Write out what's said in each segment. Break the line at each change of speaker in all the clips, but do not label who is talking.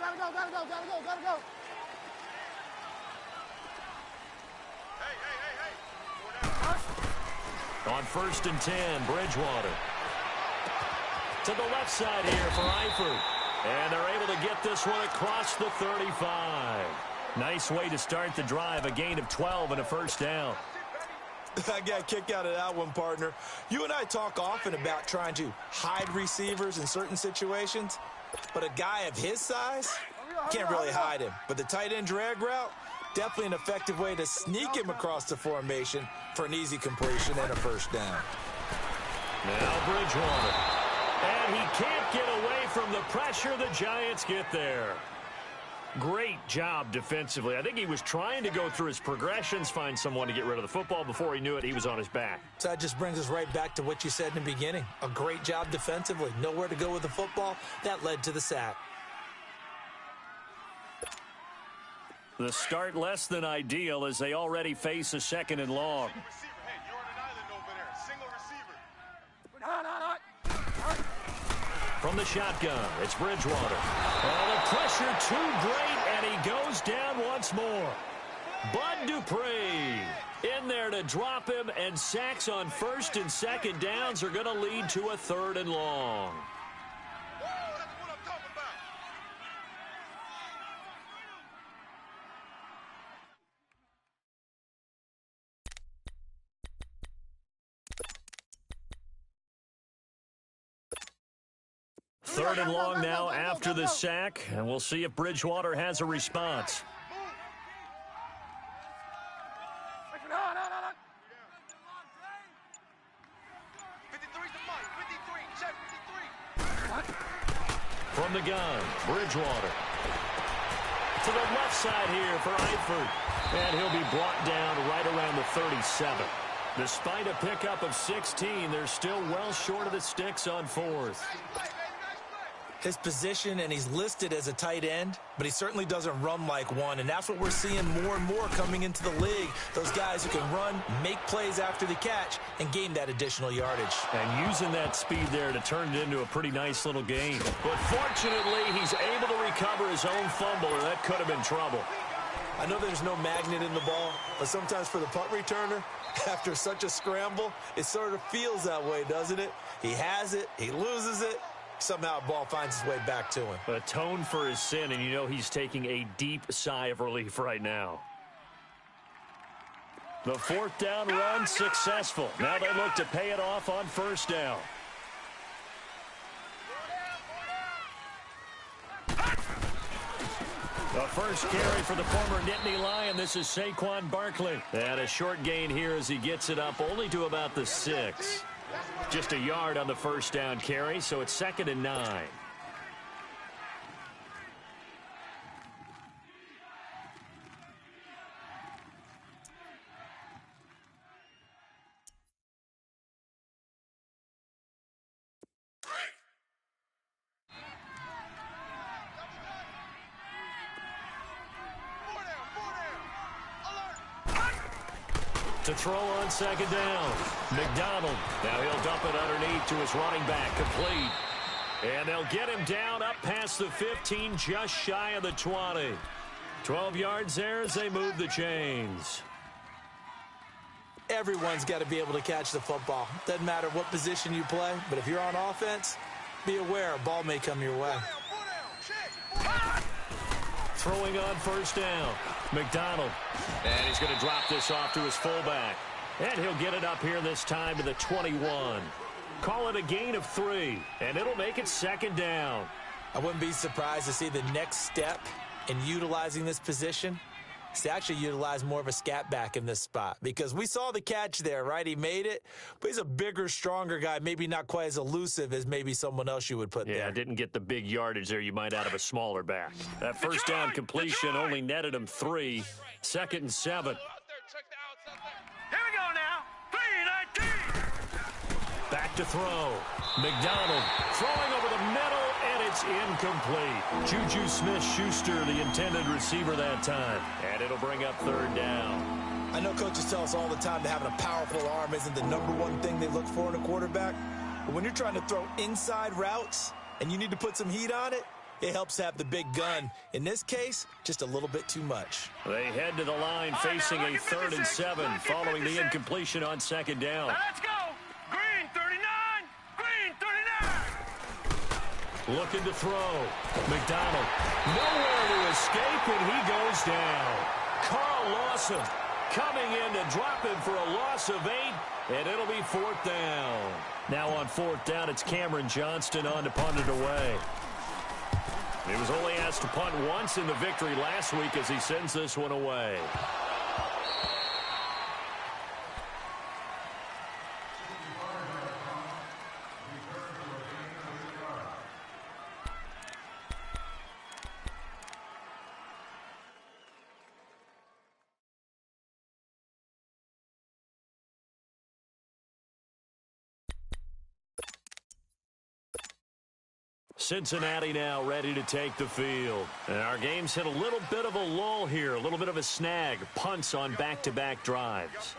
Gotta go.
On 1st and 10, Bridgewater. To the left side here for Eifert. And they're able to get this one across the 35. Nice way to start the drive, a gain of 12 and a first down.
I got a kick out of that one, partner. You and I talk often about trying to hide receivers in certain situations, but a guy of his size can't really hide him. But the tight end drag route, definitely an effective way to sneak him across the formation for an easy completion and a first down.
Now Bridgewater. And he can't get away from the pressure. The Giants get there. Great job defensively. I think he was trying to go through his progressions, find someone to get rid of the football. Before he knew it, he was on his back.
So that just brings us right back to what you said in the beginning. A great job defensively. Nowhere to go with the football. That led to the sack.
The start less than ideal as they already face a 2nd and long. From the shotgun, it's Bridgewater. Oh, the pressure too great, and he goes down once more. Bud Dupree in there to drop him, and sacks on 1st and 2nd downs are going to lead to a 3rd and long. Third and long now after the sack, and we'll see if Bridgewater has a response. From the gun, Bridgewater. To the left side here for Eifert, and he'll be brought down right around the 37. Despite a pickup of 16, they're still well short of the sticks on 4th.
His position, and he's listed as a tight end, but he certainly doesn't run like one, and that's what we're seeing more and more coming into the league. Those guys who can run, make plays after the catch, and gain that additional yardage.
And using that speed there to turn it into a pretty nice little game. But fortunately, he's able to recover his own fumble, or that could have been trouble.
I know there's no magnet in the ball, but sometimes for the punt returner, after such a scramble, it sort of feels that way, doesn't it? He has it, he loses it. Somehow the ball finds its way back to him.
Atone for his sin, and you know he's taking a deep sigh of relief right now. The 4th down run successful. Now they look to pay it off on 1st down. The first carry for the former Nittany Lion. This is Saquon Barkley. And a short gain here as he gets it up only to about the 6. Just a yard on the 1st down carry, so it's 2nd and 9. To throw on 2nd down. McDonald. Now he'll dump it underneath to his running back. Complete. And they'll get him down up past the 15, just shy of the 20. 12 yards there as they move the chains.
Everyone's got to be able to catch the football. Doesn't matter what position you play, but if you're on offense, be aware a ball may come your way.
Throwing on 1st down. McDonald. And he's going to drop this off to his fullback. And he'll get it up here this time to the 21. Call it a gain of 3, and it'll make it 2nd down.
I wouldn't be surprised to see the next step in utilizing this position is to actually utilize more of a scat back in this spot, because we saw the catch there, right? He made it, but he's a bigger, stronger guy, maybe not quite as elusive as maybe someone else you would put there.
Yeah, didn't get the big yardage there you might out of a smaller back. That 1st down completion only netted him 3. 2nd and 7.
Here we go now. 3-19.
Back to throw. McDonald throwing over the middle, and it's incomplete. Juju Smith-Schuster, the intended receiver that time. And it'll bring up 3rd down.
I know coaches tell us all the time that having a powerful arm isn't the #1 thing they look for in a quarterback. But when you're trying to throw inside routes and you need to put some heat on it, It helps have the big gun. In this case, just a little bit too much.
They head to the line facing a 3rd and 7 following the incompletion on 2nd down.
Let's go. Green 39. Green 39.
Looking to throw. McDonald nowhere to escape, and he goes down. Carl Lawson coming in to drop him for a loss of 8, and it'll be 4th down. Now on 4th down, it's Cameron Johnston on to punt it away. He was only asked to punt once in the victory last week as he sends this one away. Cincinnati now ready to take the field. And our game's hit a little bit of a lull here, a little bit of a snag. Punts on back-to-back drives.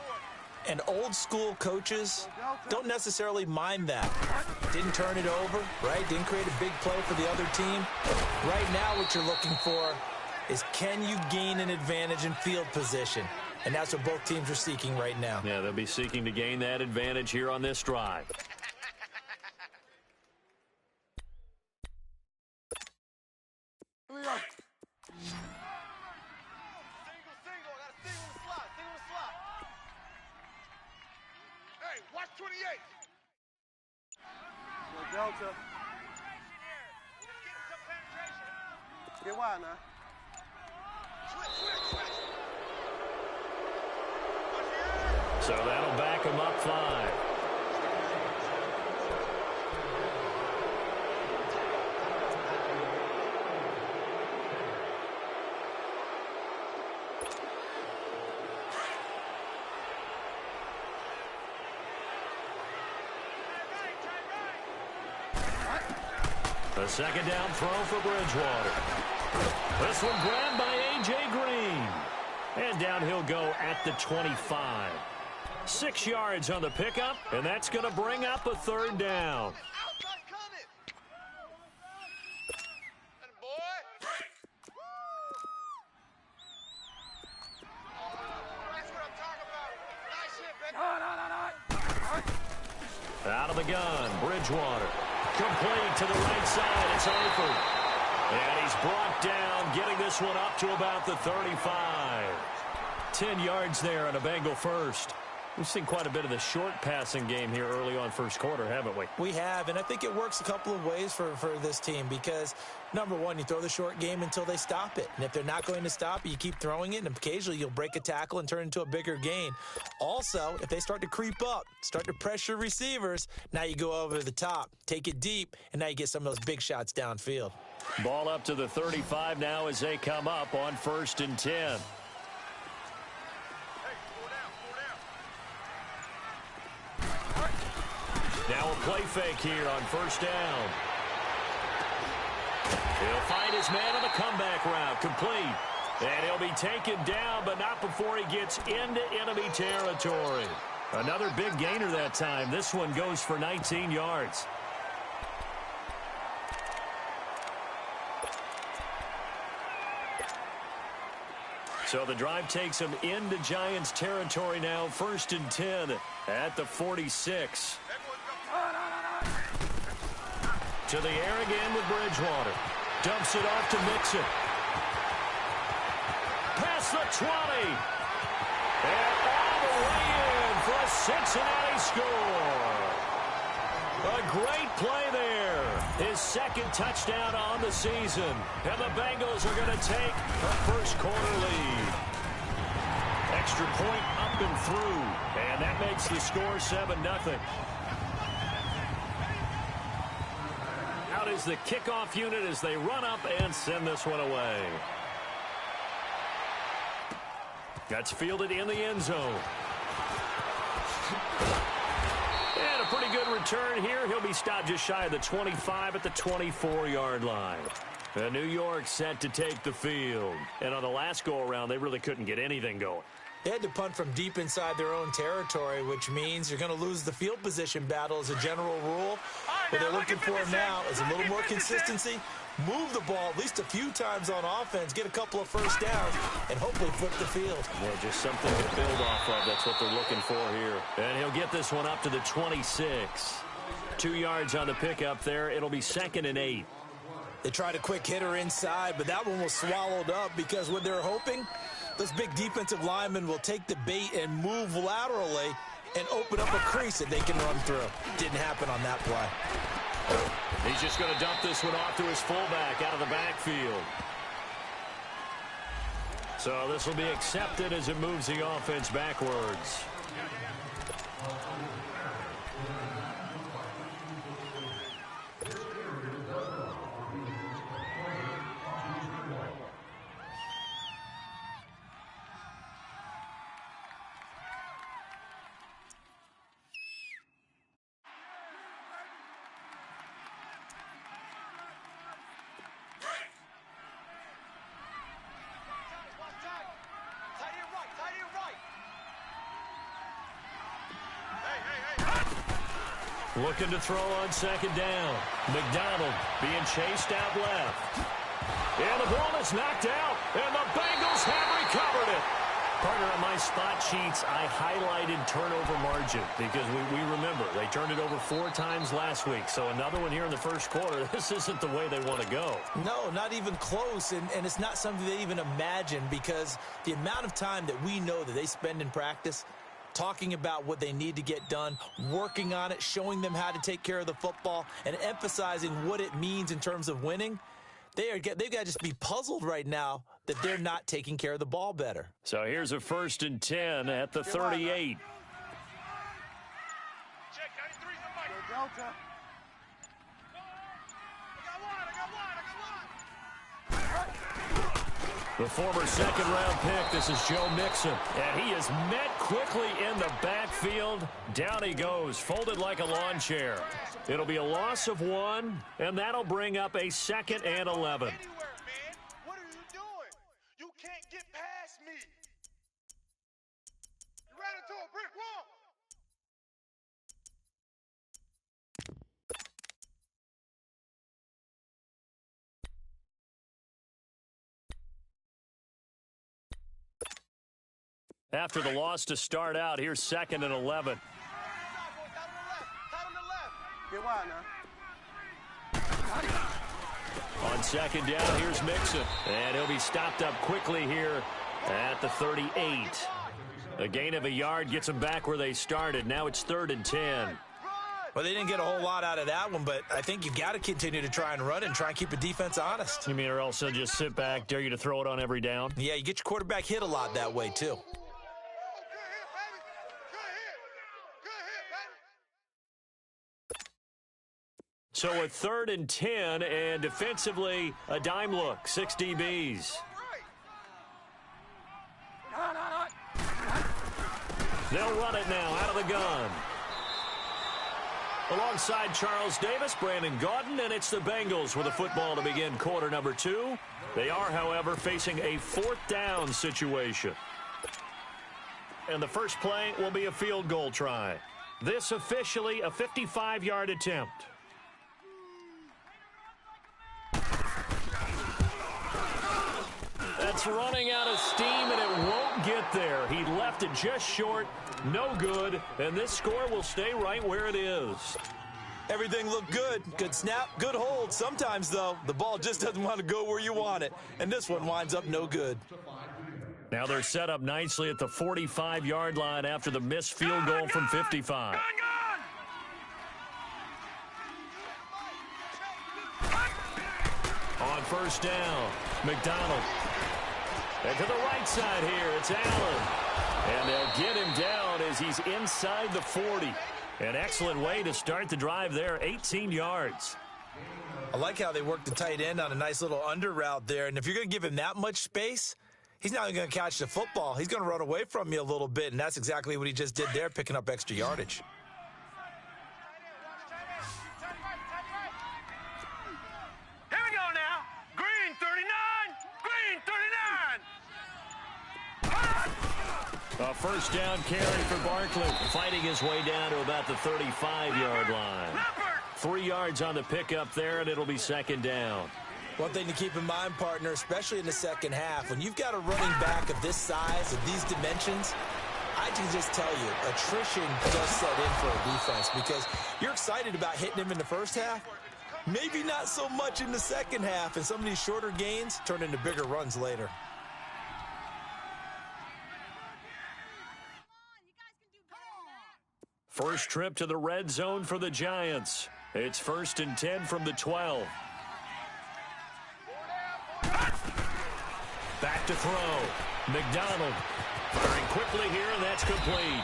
And old-school coaches don't necessarily mind that. Didn't turn it over, right? Didn't create a big play for the other team. Right now what you're looking for is, can you gain an advantage in field position? And that's what both teams are seeking right now.
Yeah, they'll be seeking to gain that advantage here on this drive.
Hey, watch 28.
Delta. Get wide now.
Switch.
So that'll back him up 5. A 2nd down throw for Bridgewater. This one grabbed by A.J. Green. And down he'll go at the 25. 6 yards on the pickup, and that's going to bring up a 3rd down. Out of the gun, Bridgewater. Complete to the right side. It's Eifert. And he's brought down, getting this one up to about the 35. 10 yards there on a Bengal first. We've seen quite a bit of the short passing game here early on first quarter, haven't we?
We have, and I think it works a couple of ways for this team because, number one, you throw the short game until they stop it. And if they're not going to stop it, you keep throwing it, and occasionally you'll break a tackle and turn it into a bigger gain. Also, if they start to creep up, start to pressure receivers, now you go over the top, take it deep, and now you get some of those big shots downfield.
Ball up to the 35 now as they come up on 1st and 10. Now a play fake here on 1st down. He'll find his man on the comeback route, complete. And he'll be taken down, but not before he gets into enemy territory. Another big gainer that time. This one goes for 19 yards. So the drive takes him into Giants territory now. 1st and 10 at the 46. To the air again with Bridgewater. Dumps it off to Mixon. Past the 20. And all the way in for a Cincinnati score. A great play there. His 2nd touchdown on the season. And the Bengals are going to take a first quarter lead. Extra point up and through. And that makes the score 7-0. Out is the kickoff unit as they run up and send this one away. That's fielded in the end zone. And a pretty good return here. He'll be stopped just shy of the 25 at the 24-yard line. New York set to take the field. And on the last go-around, they really couldn't get anything going.
They had to punt from deep inside their own territory, which means you're going to lose the field position battle as a general rule. What they're looking for now is a little more consistency, move the ball at least a few times on offense, get a couple of first downs, and hopefully flip the field.
Yeah, just something to build off of. That's what they're looking for here. And he'll get this one up to the 26. 2 yards on the pickup there. It'll be 2nd and 8.
They tried a quick hitter inside, but that one was swallowed up because what they're hoping, those big defensive linemen will take the bait and move laterally and open up a crease that they can run through. Didn't happen on that play.
He's just going to dump this one off to his fullback out of the backfield. So this will be accepted as it moves the offense backwards. Looking to throw on 2nd down. McDonald being chased out left. And the ball is knocked out, and the Bengals have recovered it. Partner, on my spot sheets, I highlighted turnover margin because we remember they turned it over 4 times last week. So another one here in the first quarter. This isn't the way they want to go.
No, not even close, and it's not something they even imagine because the amount of time that we know that they spend in practice talking about what they need to get done, working on it, showing them how to take care of the football, and emphasizing what it means in terms of winning. They've got to just be puzzled right now that they're not taking care of the ball better.
So here's a 1st and 10 at the 38.
Check, 93's the mic.
Go Delta.
The former 2nd-round pick, this is Joe Mixon. And he is met quickly in the backfield. Down he goes, folded like a lawn chair. It'll be a loss of 1, and that'll bring up a 2nd and 11.
Anywhere, man. What are you doing? You can't get past me. You ran into a brick wall.
After the loss to start out, here's 2nd and 11.
Get wide now.
On 2nd down, here's Mixon. And he'll be stopped up quickly here at the 38. A gain of a yard gets them back where they started. Now it's 3rd and 10.
Well, they didn't get a whole lot out of that one, but I think you've got to continue to try and run and try and keep the defense honest.
You mean or else they'll just sit back, dare you to throw it on every down?
Yeah, you get your quarterback hit a lot that way, too.
So a 3rd and 10, and defensively, a dime look, 6 DBs. They'll run it now out of the gun. Alongside Charles Davis, Brandon Gaudin, and it's the Bengals with a football to begin quarter number 2. They are, however, facing a 4th down situation. And the first play will be a field goal try. This officially a 55-yard attempt. That's running out of steam, and it won't get there. He left it just short, no good, and this score will stay right where it is.
Everything looked good. Good snap, good hold. Sometimes, though, the ball just doesn't want to go where you want it, and this one winds up no good.
Now they're set up nicely at the 45-yard line after the missed field goal from 55. On 1st down, McDonald. And to the right side here, it's Allen. And they'll get him down as he's inside the 40. An excellent way to start the drive there, 18 yards.
I like how they worked the tight end on a nice little under route there. And if you're going to give him that much space, he's not even going to catch the football. He's going to run away from you a little bit, and that's exactly what he just did there, picking up extra yardage.
Here we go now. Green 39. Green 39.
A first down carry for Barkley, fighting his way down to about the 35-yard line. 3 yards on the pickup there, and it'll be second down.
One thing to keep in mind, partner, especially in the second half, when you've got a running back of this size, of these dimensions, I can just tell you, attrition does set in for a defense because you're excited about hitting him in the first half. Maybe not so much in the second half, and some of these shorter gains turn into bigger runs later.
First trip to the red zone for the Giants. It's 1st and 10 from the 12. Back to throw. McDonald firing quickly here, and that's complete.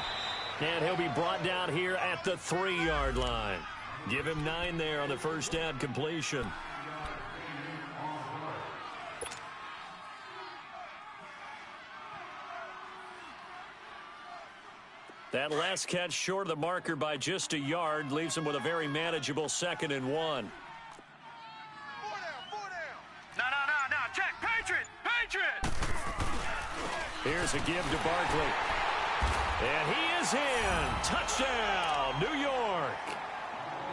And he'll be brought down here at the 3-yard line. Give him 9 there on the first down completion. That last catch short of the marker by just a yard leaves him with a very manageable 2nd and 1.
No. Check. Patriot.
Here's a give to Barkley. And he is in. Touchdown, New York.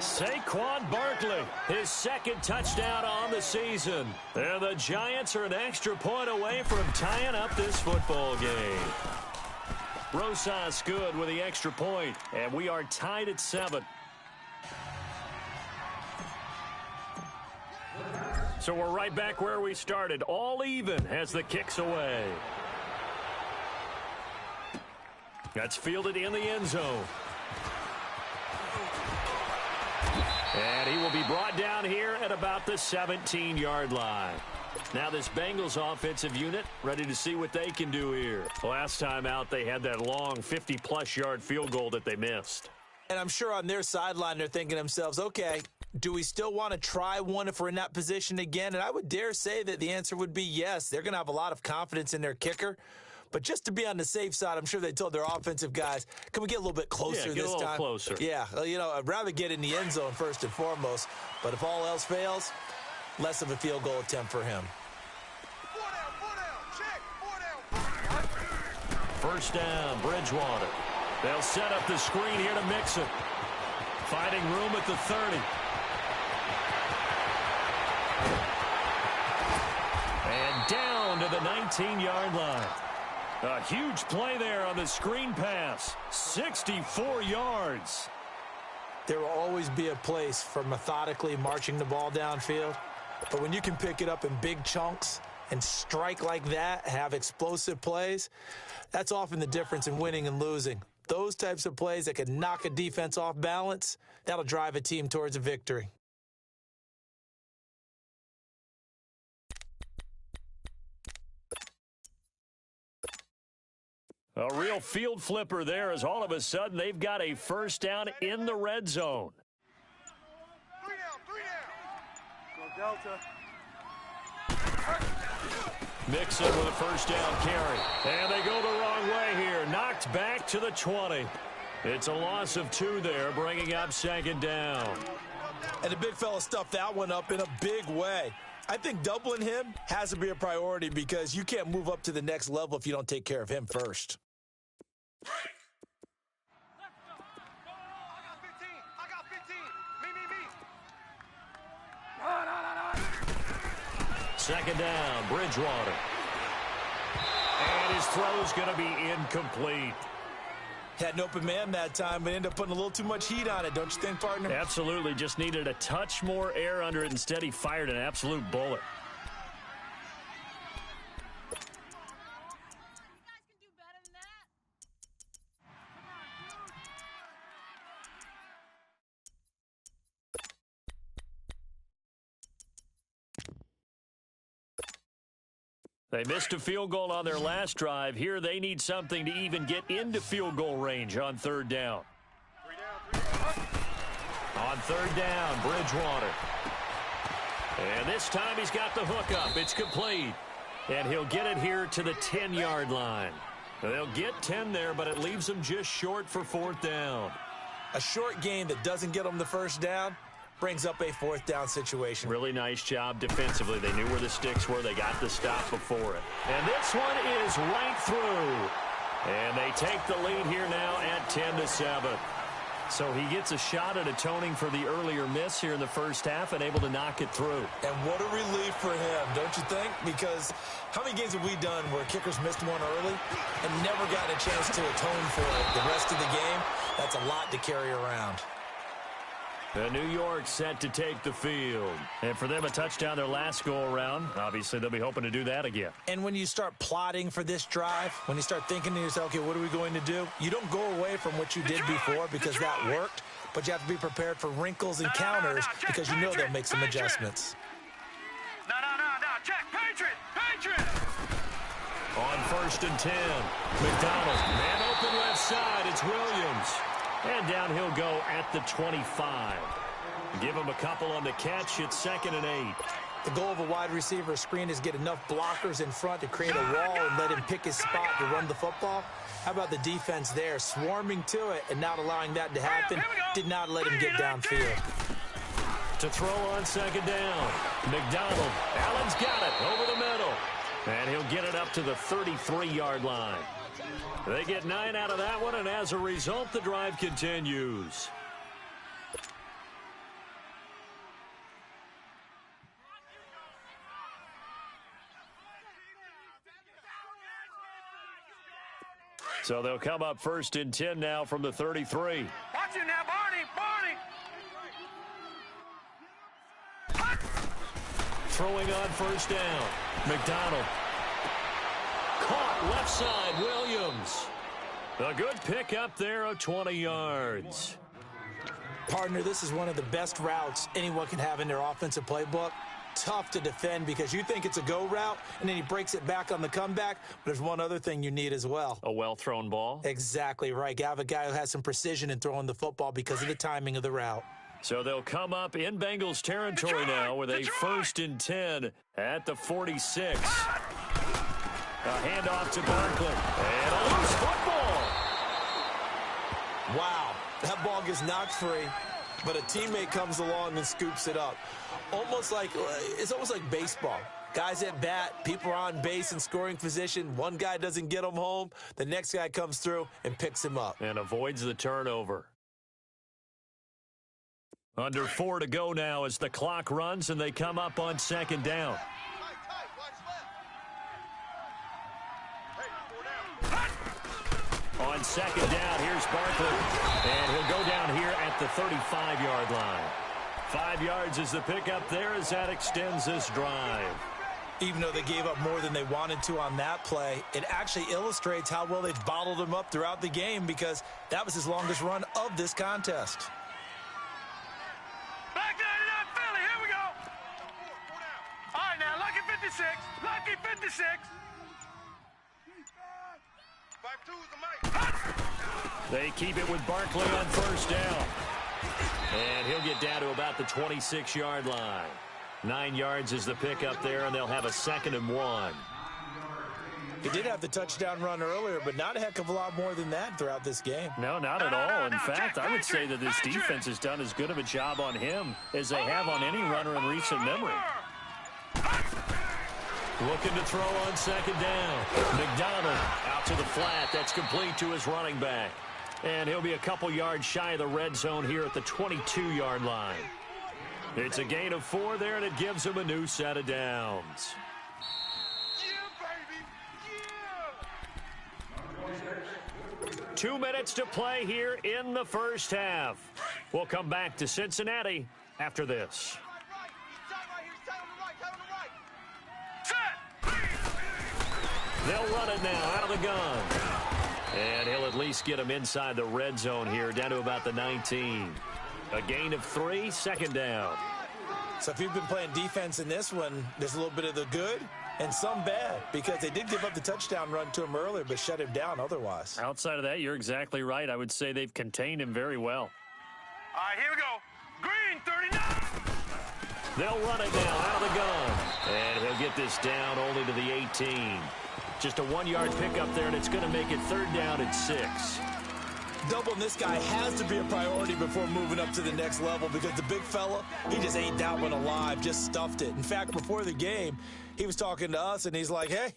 Saquon Barkley, his 2nd touchdown on the season. And the Giants are an extra point away from tying up this football game. Rosas good with the extra point, and we are tied at 7. So we're right back where we started, all even as the kick's away. That's fielded in the end zone. And he will be brought down here at about the 17-yard line. Now this Bengals offensive unit ready to see what they can do here. Last time out, they had that long 50-plus yard field goal that they missed.
And I'm sure on their sideline they're thinking to themselves, okay, do we still want to try one if we're in that position again? And I would dare say that the answer would be yes. They're going to have a lot of confidence in their kicker. But just to be on the safe side, I'm sure they told their offensive guys, can we get a little bit closer this time?
Yeah, get a little closer.
Yeah, you know, I'd rather get in the end zone first and foremost. But if all else fails, less of a field goal attempt for him.
1st down, Bridgewater. They'll set up the screen here to Mixon. Finding room at the 30. And down to the 19-yard line. A huge play there on the screen pass. 64 yards.
There will always be a place for methodically marching the ball downfield. But when you can pick it up in big chunks and strike like that, have explosive plays, that's often the difference in winning and losing. Those types of plays that can knock a defense off balance, that'll drive a team towards a victory.
A real field flipper there as all of a sudden they've got a first down in the red zone.
3 down.
Go Delta.
Mixon with a first down carry. And they go the wrong way here. Knocked back to the 20. It's a loss of 2 there, bringing up 2nd down.
And the big fella stuffed that one up in a big way. I think doubling him has to be a priority because you can't move up to the next level if you don't take care of him first.
I got 15. Me.
2nd down, Bridgewater. And his throw's going to be incomplete.
Had an open man that time, but ended up putting a little too much heat on it, don't you think, partner?
Absolutely. Just needed a touch more air under it. Instead, he fired an absolute bullet. They missed a field goal on their last drive. Here they need something to even get into field goal range on 3rd down. On 3rd down, Bridgewater. And this time he's got the hook up. It's complete. And he'll get it here to the 10-yard line. They'll get 10 there, but it leaves them just short for 4th down.
A short gain that doesn't get them the first down brings up a 4th down situation.
Really nice job defensively. They knew where the sticks were. They got the stop before it. And this one is right through. And they take the lead here now at 10-7. So he gets a shot at atoning for the earlier miss here in the first half and able to knock it through.
And what a relief for him, don't you think? Because how many games have we done where kickers missed one early and never gotten a chance to atone for it the rest of the game? That's a lot to carry around.
The New York set to take the field. And for them, a touchdown their last go-around. Obviously, they'll be hoping to do that again.
And when you start plotting for this drive, when you start thinking to yourself, okay, what are we going to do? You don't go away from what you did before because that worked, but you have to be prepared for wrinkles and counters because you know they'll make some adjustments.
No, check, Patriot!
On 1st and 10, McDonald, man open left side, it's Williams. And down he'll go at the 25. Give him a couple on the catch. It's 2nd and 8.
The goal of a wide receiver screen is get enough blockers in front to create a wall and let him pick his spot to run the football. How about the defense there, swarming to it and not allowing that to happen? Did not let him get downfield.
To throw on 2nd down. McDonald. Allen's got it over the middle. And he'll get it up to the 33-yard line. They get 9 out of that one, and as a result, the drive continues. So they'll come up 1st and 10 now from the 33.
Watch it now, Barney!
Throwing on 1st down. McDonald. Caught left side, Williams. A good pickup there of 20 yards.
Partner, this is one of the best routes anyone can have in their offensive playbook. Tough to defend because you think it's a go route, and then he breaks it back on the comeback. But there's one other thing you need as well.
A well-thrown ball.
Exactly right. You have a guy who has some precision in throwing the football because of the timing of the route.
So they'll come up in Bengals territory now with a 1st and 10 at the 46. A handoff to Barkley. And a loose football.
Wow. That ball gets knocked free, but a teammate comes along and scoops it up. It's almost like baseball. Guys at bat, people are on base in scoring position. One guy doesn't get him home. The next guy comes through and picks him up.
And avoids the turnover. Under 4 to go now as the clock runs, and they come up on 2nd down. On 2nd down, here's Barkley. And he'll go down here at the 35-yard line. 5 yards is the pickup there as that extends this drive.
Even though they gave up more than they wanted to on that play, it actually illustrates how well they've bottled him up throughout the game because that was his longest run of this contest.
Back 99 Philly, here we go! All right, now, lucky 56, lucky 56. 5-2's the mic.
They keep it with Barkley on 1st down. And he'll get down to about the 26-yard line. 9 yards is the pickup there, and they'll have a 2nd and 1.
He did have the touchdown run earlier, but not a heck of a lot more than that throughout this game.
No, not at all. In fact, I would say that this defense has done as good of a job on him as they have on any runner in recent memory. Looking to throw on 2nd down. McDonald out to the flat. That's complete to his running back. And he'll be a couple yards shy of the red zone here at the 22-yard line. It's a gain of 4 there, and it gives him a new set of downs.
Yeah, baby, yeah!
2 minutes to play here in the first half. We'll come back to Cincinnati after this. They'll run it now out of the gun. And he'll at least get him inside the red zone here, down to about the 19. A gain of 3, 2nd down.
So if you've been playing defense in this one, there's a little bit of the good and some bad because they did give up the touchdown run to him earlier but shut him down otherwise.
Outside of that, you're exactly right. I would say they've contained him very well.
All right, here we go. Green, 39.
They'll run it now out of the gun. And he'll get this down only to the 18. Just a 1-yard pickup there, and it's going to make it 3rd down and 6.
Doubling this guy has to be a priority before moving up to the next level because the big fella, he just ate that one alive, just stuffed it. In fact, before the game, he was talking to us, and he's like, hey,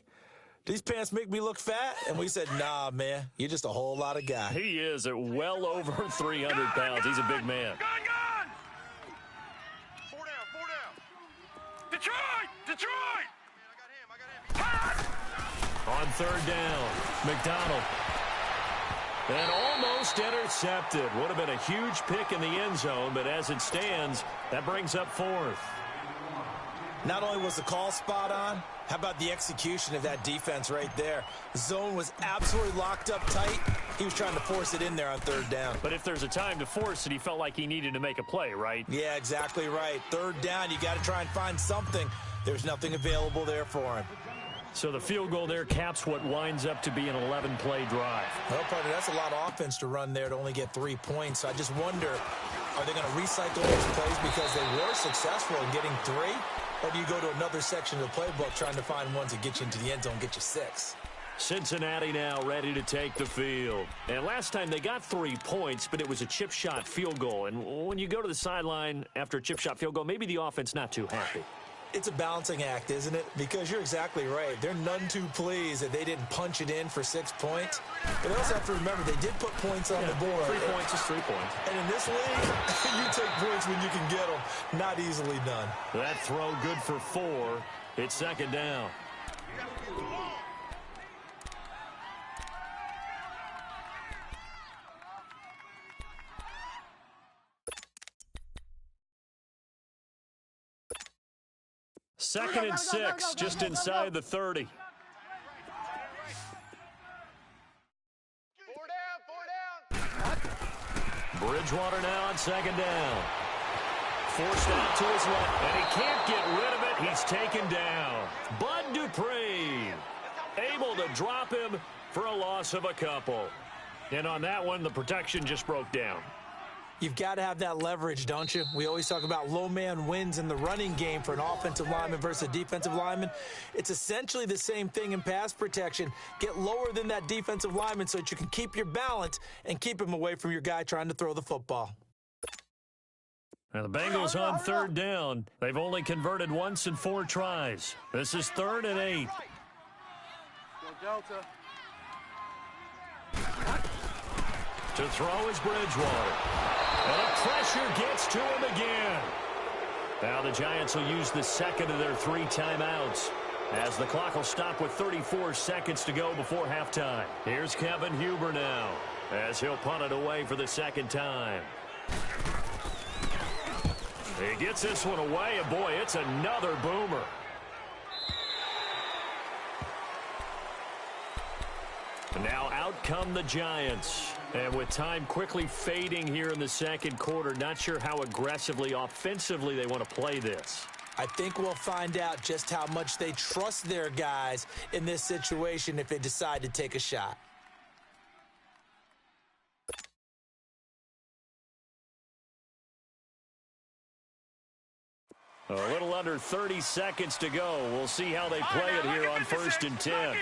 these pants make me look fat? And we said, nah, man, you're just a whole lot of guy.
He is at well over 300 pounds. He's a big man.
Gone! Four down. Detroit! I got him.
On third down, McDonald. And almost intercepted. Would have been a huge pick in the end zone, but as it stands, that brings up fourth.
Not only was the call spot on, how about the execution of that defense right there? The zone was absolutely locked up tight. He was trying to force it in there on third down.
But if there's a time to force it, he felt like he needed to make a play, right?
Yeah, exactly right. Third down, you got to try and find something. There's nothing available there for him.
So the field goal there caps what winds up to be an 11-play drive.
Well, partner, that's a lot of offense to run there to only get 3 points. So I just wonder, are they going to recycle those plays because they were successful in getting 3? Or do you go to another section of the playbook trying to find ones that get you into the end zone, get you 6?
Cincinnati now ready to take the field. And last time they got 3 points, but it was a chip shot field goal. And when you go to the sideline after a chip shot field goal, maybe the offense not too happy.
It's a balancing act, isn't it? Because you're exactly right. They're none too pleased that they didn't punch it in for 6 points. But they also have to remember they did put points on the board.
3 points is 3 points.
And in this league, you take points when you can get them. Not easily done.
That throw good for 4. It's second down. Second and 6, just inside the 30. Bridgewater now on second down. Forced out to his left, and he can't get rid of it. He's taken down. Bud Dupree able to drop him for a loss of a couple. And on that one, the protection just broke down.
You've got to have that leverage, don't you? We always talk about low man wins in the running game for an offensive lineman versus a defensive lineman. It's essentially the same thing in pass protection. Get lower than that defensive lineman so that you can keep your balance and keep him away from your guy trying to throw the football.
Now the Bengals on third down. They've only converted once in 4 tries. This is 3rd and 8.
Go Delta.
To throw is Bridgewater. And the pressure gets to him again. Now the Giants will use the second of their 3 timeouts as the clock will stop with 34 seconds to go before halftime. Here's Kevin Huber now as he'll punt it away for the second time. He gets this one away, and boy, it's another boomer. Now out come the Giants. And with time quickly fading here in the second quarter, not sure how aggressively, offensively they want to play this.
I think we'll find out just how much they trust their guys in this situation if they decide to take a shot.
A little under 30 seconds to go. We'll see how they play it here on 1st and 10.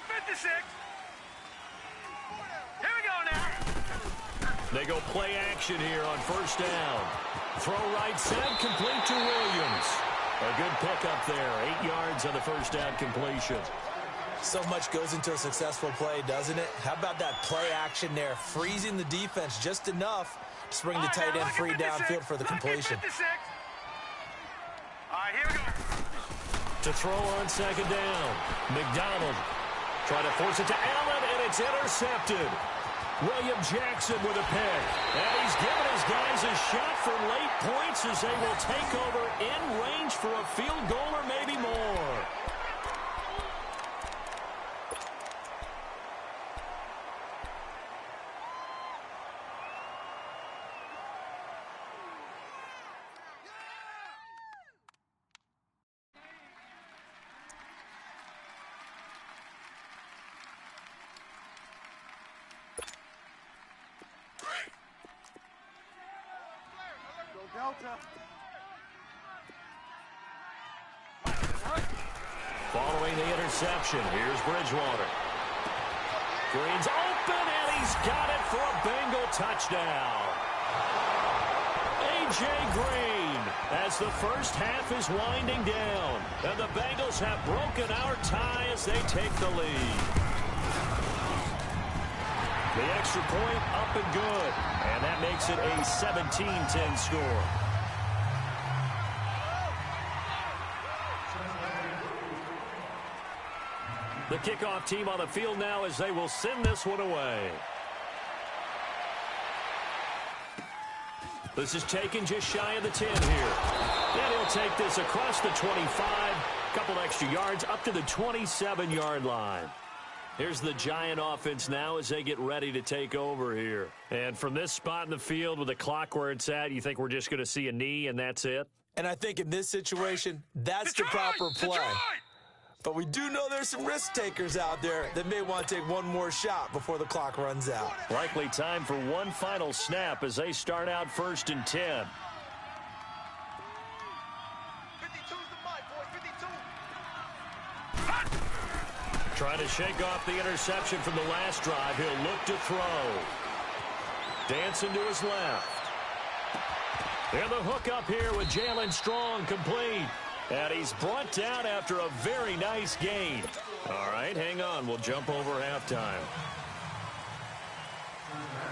They go play action here on 1st down. Throw right side, complete to Williams. A good pickup there, 8 yards on the 1st down completion.
So much goes into a successful play, doesn't it? How about that play action there, freezing the defense just enough to bring the tight end free downfield for the completion.
All right, here we go.
To throw on 2nd down, McDonald trying to force it to Allen, and it's intercepted. William Jackson with a pick. And he's given his guys a shot for late points as they will take over in range for a field goal or maybe more.
Delta.
Following the interception, here's Bridgewater. Green's open, and he's got it for a Bengal touchdown. A.J. Green as the first half is winding down. And the Bengals have broken our tie as they take the lead. The extra point up and good. And that makes it a 17-10 score. The kickoff team on the field now as they will send this one away. This is taken just shy of the 10 here. And he'll take this across the 25, a couple extra yards up to the 27-yard line. Here's the Giant offense now as they get ready to take over here. And from this spot in the field with the clock where it's at, you think we're just going to see a knee and that's it?
And I think in this situation, that's the proper play. But we do know there's some risk takers out there that may want to take one more shot before the clock runs out.
Likely time for one final snap as they start out 1st and 10.
52's the mic, boy, 52.
Trying to shake off the interception from the last drive. He'll look to throw. Dancing to his left. And the hook up here with Jalen Strong complete. And he's brought down after a very nice gain. All right, hang on. We'll jump over halftime.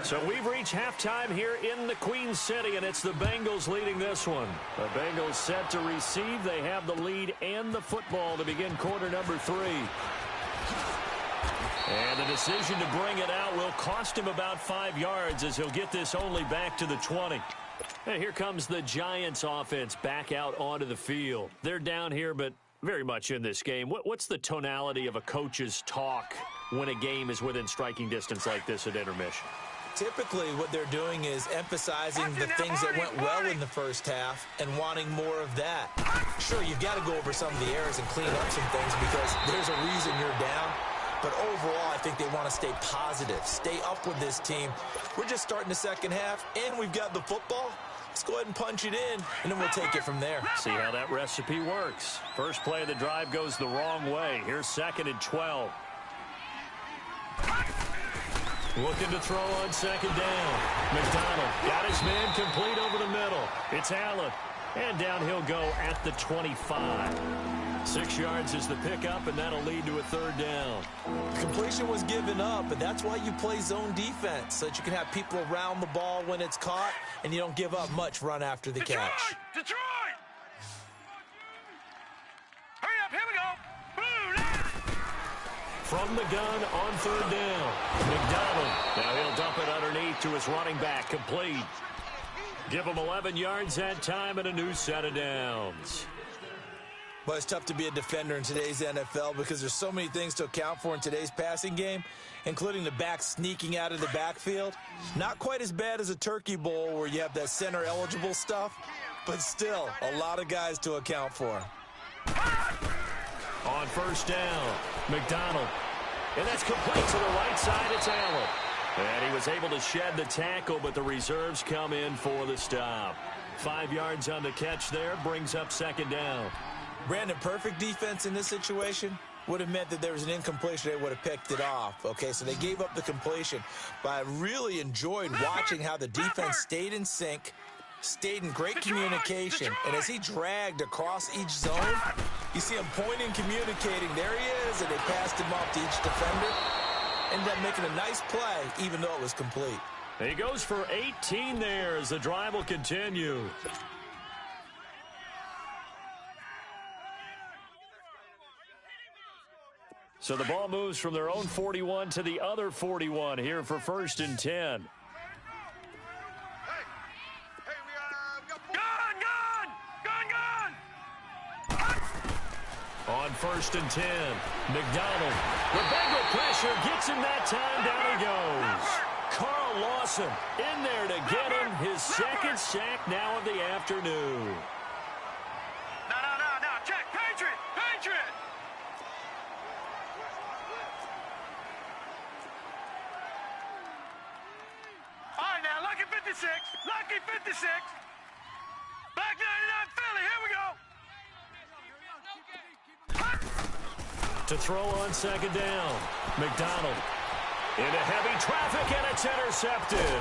So we've reached halftime here in the Queen City, and it's the Bengals leading this one. The Bengals set to receive. They have the lead and the football to begin quarter number 3. And the decision to bring it out will cost him about 5 yards as he'll get this only back to the 20. And here comes the Giants offense back out onto the field. They're down here, but very much in this game. What's the tonality of a coach's talk when a game is within striking distance like this at intermission?
Typically, what they're doing is emphasizing the things that went well in the first half and wanting more of that. Sure, you've got to go over some of the errors and clean up some things because there's a reason you're down. But overall, I think they want to stay positive, stay up with this team. We're just starting the second half, and we've got the football. Let's go ahead and punch it in, and then we'll take it from there.
See how that recipe works. First play of the drive goes the wrong way. Here's 2nd and 12. Looking to throw on 2nd down. McDonald got his man complete over the middle. It's Allen. And down he'll go at the 25. 6 yards is the pickup, and that'll lead to a 3rd down.
Completion was given up, but that's why you play zone defense, so that you can have people around the ball when it's caught, and you don't give up much run after the catch.
Detroit! Hurry up, here we go! Boom!
From the gun on 3rd down. McDonald. Now he'll dump it underneath to his running back, complete. Give him 11 yards that time and a new set of downs.
But it's tough to be a defender in today's NFL because there's so many things to account for in today's passing game, including the back sneaking out of the backfield. Not quite as bad as a turkey bowl where you have that center-eligible stuff, but still a lot of guys to account for.
On 1st down, McDonald. And that's complete to the right side. It's Allen. And he was able to shed the tackle, but the reserves come in for the stop. 5 yards on the catch there, brings up 2nd down.
Brandon, perfect defense in this situation would have meant that there was an incompletion. They would have picked it off. Okay, so they gave up the completion. But I really enjoyed watching how the defense stayed in sync, stayed in great communication. And as he dragged across each zone, you see him pointing, communicating. There he is, and they passed him off to each defender. Ended up making a nice play, even though it was complete.
He goes for 18 there as the drive will continue. So the ball moves from their own 41 to the other 41 here for 1st and 10. On 1st and 10, McDonald. The Bengal pressure gets him that time. Down he goes. Carl Lawson in there to get him his 2nd sack now of the afternoon.
No, check, Patriot! All right, now, lucky 56, Black 99 Philly, here we go!
To throw on 2nd down, McDonald. Into heavy traffic, and it's intercepted.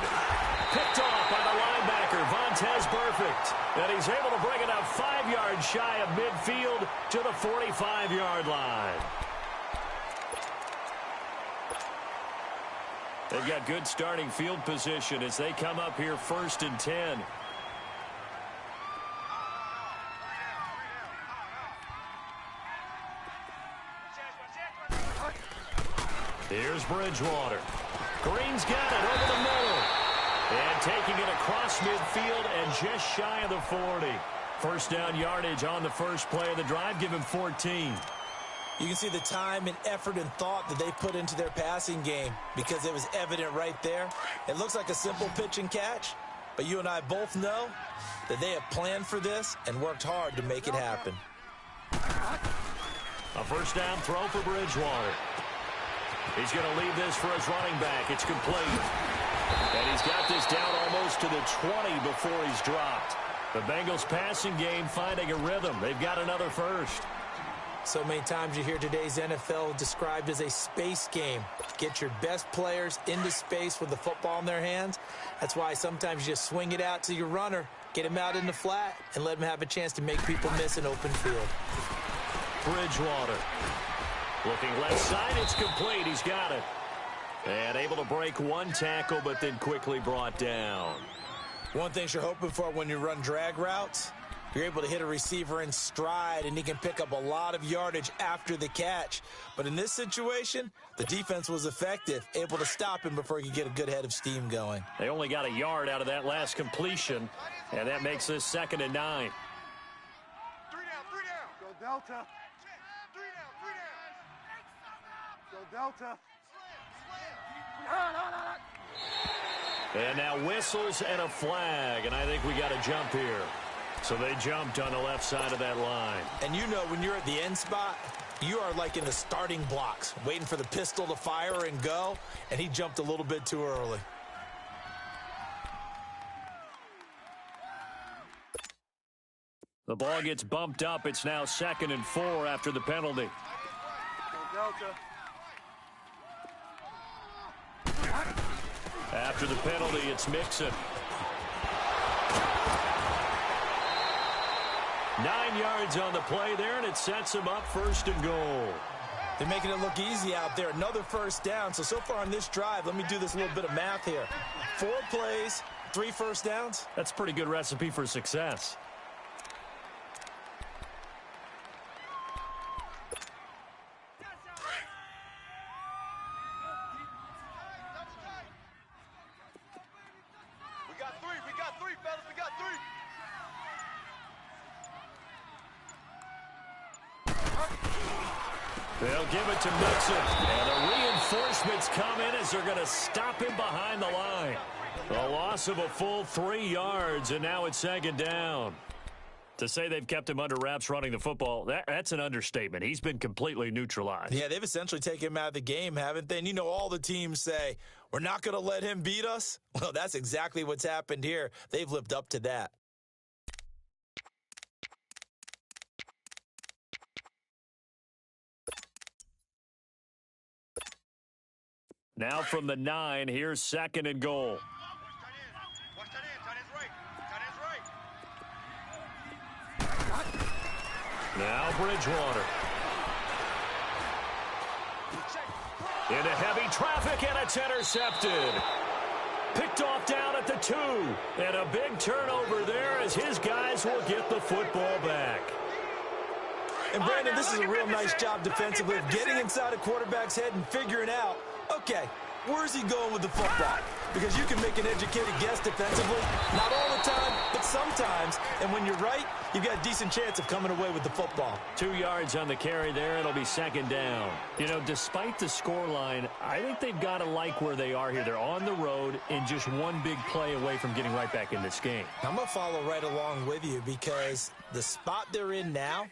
Picked off by the linebacker, Vontaze Burfict. And he's able to bring it up 5 yards shy of midfield to the 45-yard line. They've got good starting field position as they come up here 1st and 10. Here's Bridgewater. Green's got it over the middle. And taking it across midfield and just shy of the 40. First down yardage on the first play of the drive. Give him 14.
You can see the time and effort and thought that they put into their passing game because it was evident right there. It looks like a simple pitch and catch, but you and I both know that they have planned for this and worked hard to make it happen.
A first down throw for Bridgewater. He's going to leave this for his running back. It's complete. And he's got this down almost to the 20 before he's dropped. The Bengals passing game finding a rhythm. They've got another first.
So many times you hear today's NFL described as a space game. Get your best players into space with the football in their hands. That's why sometimes you just swing it out to your runner, get him out in the flat, and let him have a chance to make people miss an open field.
Bridgewater. Looking left side, it's complete. He's got it. And able to break one tackle, but then quickly brought down.
One thing you're hoping for when you run drag routes, you're able to hit a receiver in stride, and he can pick up a lot of yardage after the catch. But in this situation, the defense was effective, able to stop him before he could get a good head of steam going.
They only got a yard out of that last completion, and that makes this 2nd and 9.
3 down. Go Delta. 3 down. Go Delta.
And now whistles and a flag, and I think we got a jump here. So they jumped on the left side of that line.
And you know when you're at the end spot, you are like in the starting blocks, waiting for the pistol to fire and go, and he jumped a little bit too early.
The ball gets bumped up. It's now 2nd and 4 after the penalty.
Go Delta.
After the penalty, it's Mixon. 9 yards on the play there, and it sets him up 1st and goal.
They're making it look easy out there. Another first down. So far on this drive, let me do this little bit of math here. 4 plays, 3 first downs.
That's a pretty good recipe for success.
We got three, fellas. We got 3.
They'll give it to Mixon. And the reinforcements come in as they're going to stop him behind the line. A loss of a full 3 yards, and now it's 2nd down. To say they've kept him under wraps running the football, that's an understatement. He's been completely neutralized.
Yeah, they've essentially taken him out of the game, haven't they? And you know all the teams say, we're not going to let him beat us. Well, that's exactly what's happened here. They've lived up to that.
Now from the 9, here's 2nd and goal.
Watch that end. Tight end's right.
Now Bridgewater. Into heavy traffic, and it's intercepted. Picked off down at the 2. And a big turnover there as his guys will get the football back.
And Brandon, this is a real nice job defensively of getting inside a quarterback's head and figuring out, okay, where's he going with the football? Because you can make an educated guess defensively. Not all the time, but sometimes. And when you're right, you've got a decent chance of coming away with the football.
2 yards on the carry there. It'll be 2nd down. You know, despite the scoreline, I think they've got to like where they are here. They're on the road and just one big play away from getting right back in this game.
I'm going to follow right along with you because the spot they're in now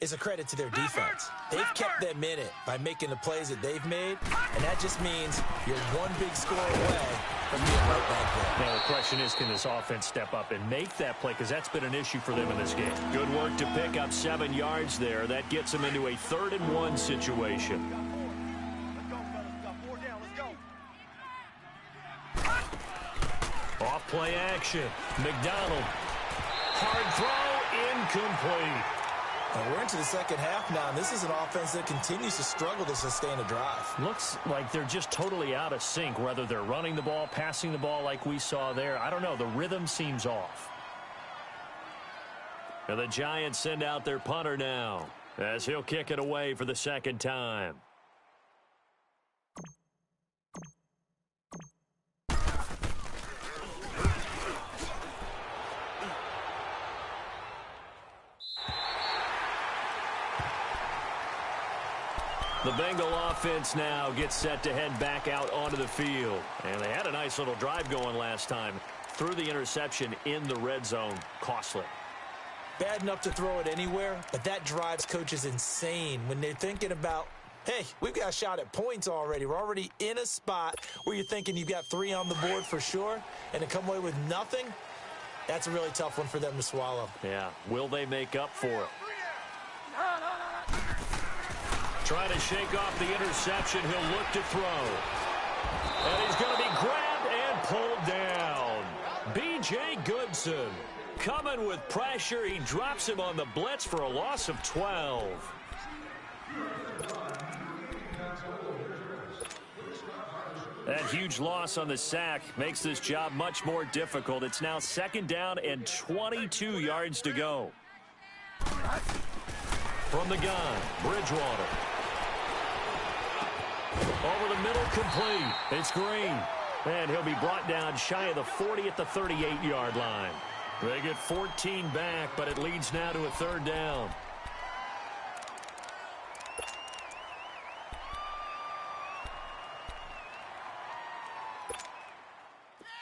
is a credit to their defense. They've kept them in it by making the plays that they've made, and that just means you're one big score away from being right back there.
Now, the question is, can this offense step up and make that play? Because that's been an issue for them in this game. Good work to pick up 7 yards there. That gets them into a 3rd and 1 situation.
Let's go, fellas. We got 4 down. Let's go.
Play action. McDonald. Hard throw, incomplete.
And we're into the second half now, and this is an offense that continues to struggle to sustain a drive.
Looks like they're just totally out of sync, whether they're running the ball, passing the ball like we saw there. I don't know. The rhythm seems off. And the Giants send out their punter now, as he'll kick it away for the second time. The Bengal offense now gets set to head back out onto the field. And they had a nice little drive going last time. Threw the interception in the red zone. Costly.
Bad enough to throw it anywhere, but that drives coaches insane when they're thinking about, hey, we've got a shot at points already. We're already in a spot where you're thinking you've got 3 on the board for sure, and to come away with nothing, that's a really tough one for them to swallow.
Yeah. Will they make up for it? Trying to shake off the interception. He'll look to throw. And he's going to be grabbed and pulled down. B.J. Goodson coming with pressure. He drops him on the blitz for a loss of 12. That huge loss on the sack makes this job much more difficult. It's now second down and 22 yards to go. From the gun, Bridgewater. Over the middle, complete. It's Green. And he'll be brought down shy of the 40 at the 38-yard line. They get 14 back, but it leads now to a third down.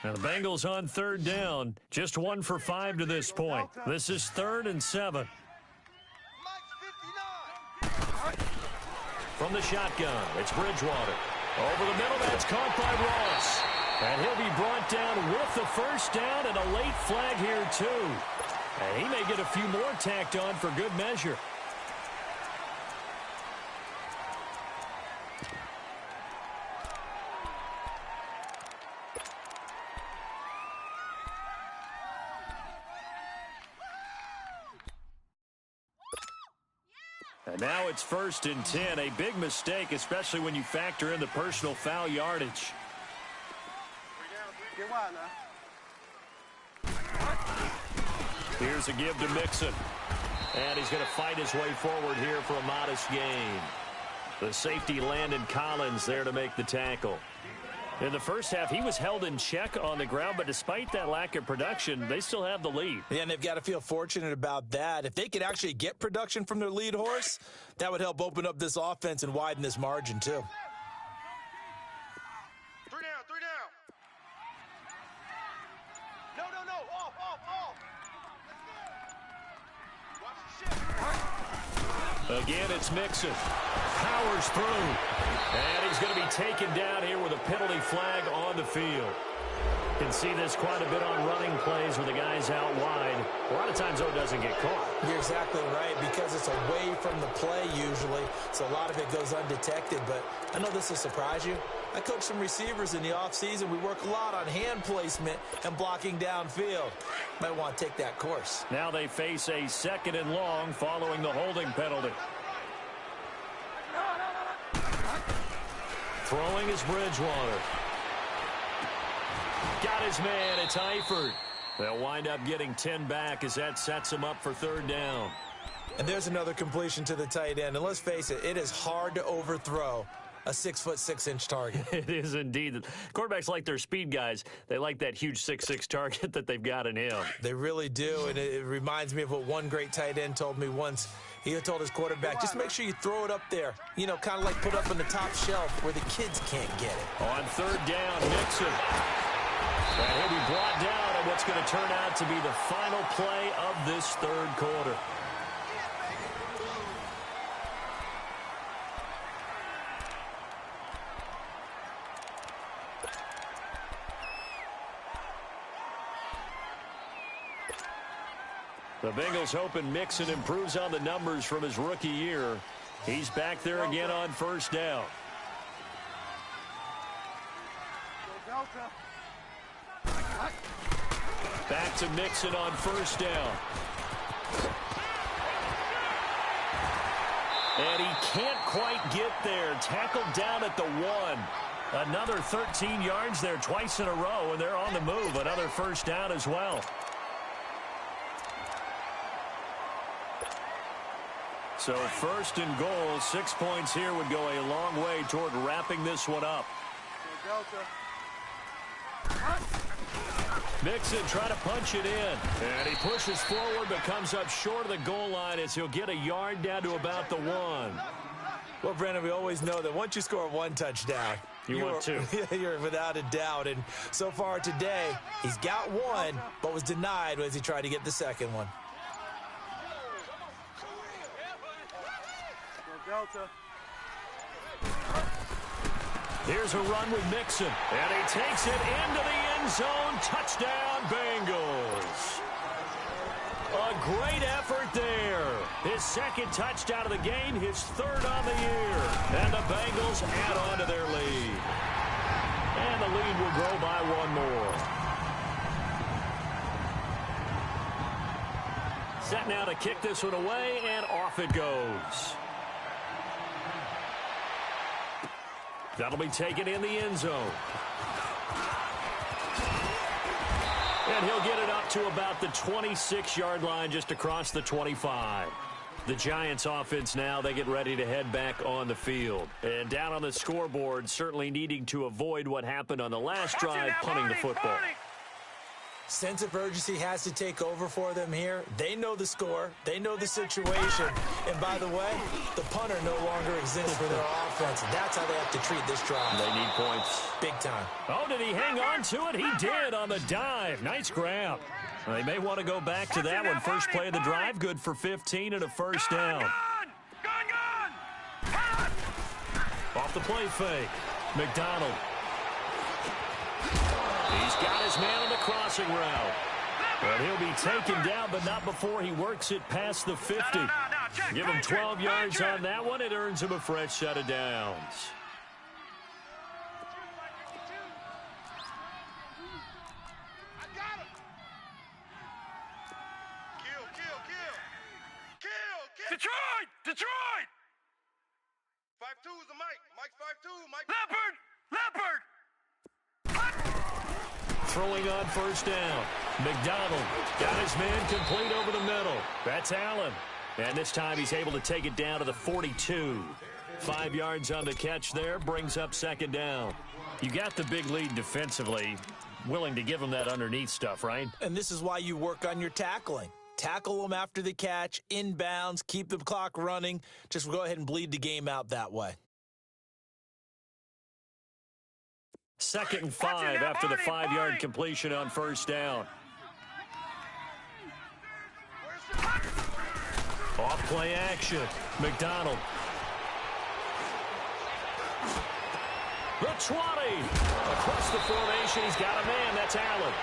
Now the Bengals on third down. Just 1 for 5 to this point. This is 3rd and 7. From the shotgun, it's Bridgewater. Over the middle, that's caught by Ross. And he'll be brought down with the first down and a late flag here, too. And he may get a few more tacked on for good measure. And now it's 1st and 10. A big mistake, especially when you factor in the personal foul yardage. Here's a give to Mixon. And he's going to fight his way forward here for a modest gain. The safety Landon Collins there to make the tackle. In the first half, he was held in check on the ground, but despite that lack of production, they still have the lead.
Yeah, and they've got to feel fortunate about that. If they could actually get production from their lead horse, that would help open up this offense and widen this margin, too.
3 down, 3 down. No. Off. Watch the shit.
Again, it's Mixon. Powers through. And he's going to be taken down here with a penalty flag on the field. You can see this quite a bit on running plays where the guy's out wide. A lot of times, though, it doesn't get caught.
You're exactly right, because it's away from the play usually, so a lot of it goes undetected. But I know this will surprise you. I coach some receivers in the offseason. We work a lot on hand placement and blocking downfield. Might want to take that course.
Now they face a 2nd and long following the holding penalty. Throwing is Bridgewater. Got his man. It's Eifert. They'll wind up getting 10 back as that sets him up for 3rd down.
And there's another completion to the tight end. And let's face it, it is hard to overthrow a 6'6" target.
It is indeed. Quarterbacks like their speed guys. They like that huge 6'6" target that they've got in him.
They really do, and it reminds me of what one great tight end told me once. He told his quarterback, just make sure you throw it up there, you know, kind of like put up on the top shelf where the kids can't get it.
On 3rd down, Mixon. And he'll be brought down on what's going to turn out to be the final play of this 3rd quarter. The Bengals hoping Mixon improves on the numbers from his rookie year. He's back there again on 1st down. Back to Mixon on first down. And he can't quite get there. Tackled down at the 1. Another 13 yards there twice in a row, and they're on the move. Another first down as well. So first and goal, 6 points here would go a long way toward wrapping this one up. Mixon trying to punch it in. And he pushes forward but comes up short of the goal line as he'll get a yard down to about the 1.
Well, Brandon, we always know that once you score one touchdown,
you want two.
You're without a doubt. And so far today, he's got one, but was denied as he tried to get the second one.
Here's a run with Mixon, and he takes it into the end zone. Touchdown, Bengals. A great effort there. His second touchdown of the game, his third on the year. And the Bengals add on to their lead. And the lead will grow by one more. Set now to kick this one away, and off it goes. That'll be taken in the end zone. And he'll get it up to about the 26-yard line, just across the 25. The Giants offense now, they get ready to head back on the field. And down on the scoreboard, certainly needing to avoid what happened on the last drive, punting the football.
Sense of urgency has to take over for them here. They know the score. They know the situation. And by the way, the punter no longer exists for their offense. That's how they have to treat this drive.
They need points.
Big time.
Oh, did he hang on to it? He did on the dive. Nice grab. Well, they may want to go back to that one. First play of the drive, good for 15 and a first down. Off the play fake. McDonald. He's got his man on the crossing route. And he'll be taken down, but not before he works it past the 50. Give him 12 yards on that one. It earns him a fresh set of downs.
Detroit! Detroit!
5-2 is the Mike. Mike 5-2. Mike.
Leopard!
Throwing on first down. McDonald got his man complete over the middle. That's Allen. And this time he's able to take it down to the 42. 5 yards on the catch there, brings up second down. You got the big lead defensively. Willing to give him that underneath stuff, right?
And this is why you work on your tackling. Tackle them after the catch, inbounds, keep the clock running. Just go ahead and bleed the game out that way.
2nd and 5 after the 5-yard completion on first down. Off play action. McDonald. The 20. Across the formation, he's got a man. That's Allen.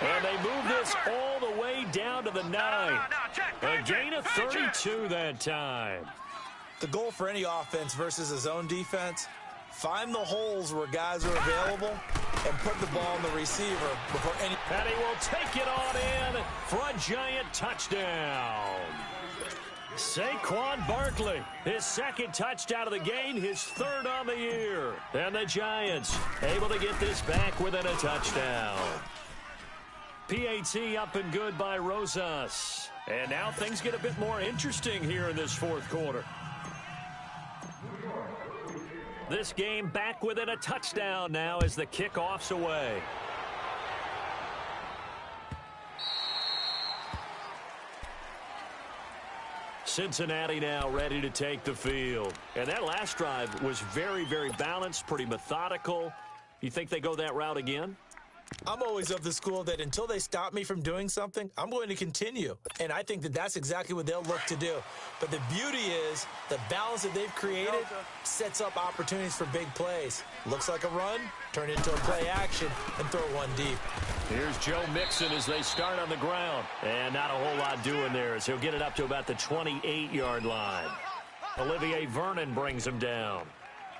And they move this all the way down to the 9. A gain of 32 that time.
The goal for any offense versus a zone defense, find the holes where guys are available and put the ball on the receiver before any...
And he will take it on in for a giant touchdown. Saquon Barkley, his second touchdown of the game, his third on the year. And the Giants able to get this back within a touchdown. PAT up and good by Rosas. And now things get a bit more interesting here in this fourth quarter. This game back within a touchdown now as the kickoff's away. Cincinnati now ready to take the field. And that last drive was very, very balanced, pretty methodical. You think they go that route again?
I'm always of the school that until they stop me from doing something, I'm going to continue. And I think that that's exactly what they'll look to do. But the beauty is the balance that they've created sets up opportunities for big plays. Looks like a run, turn it into a play action, and throw one deep.
Here's Joe Mixon as they start on the ground. And not a whole lot doing there as he'll get it up to about the 28-yard line. Olivier Vernon brings him down.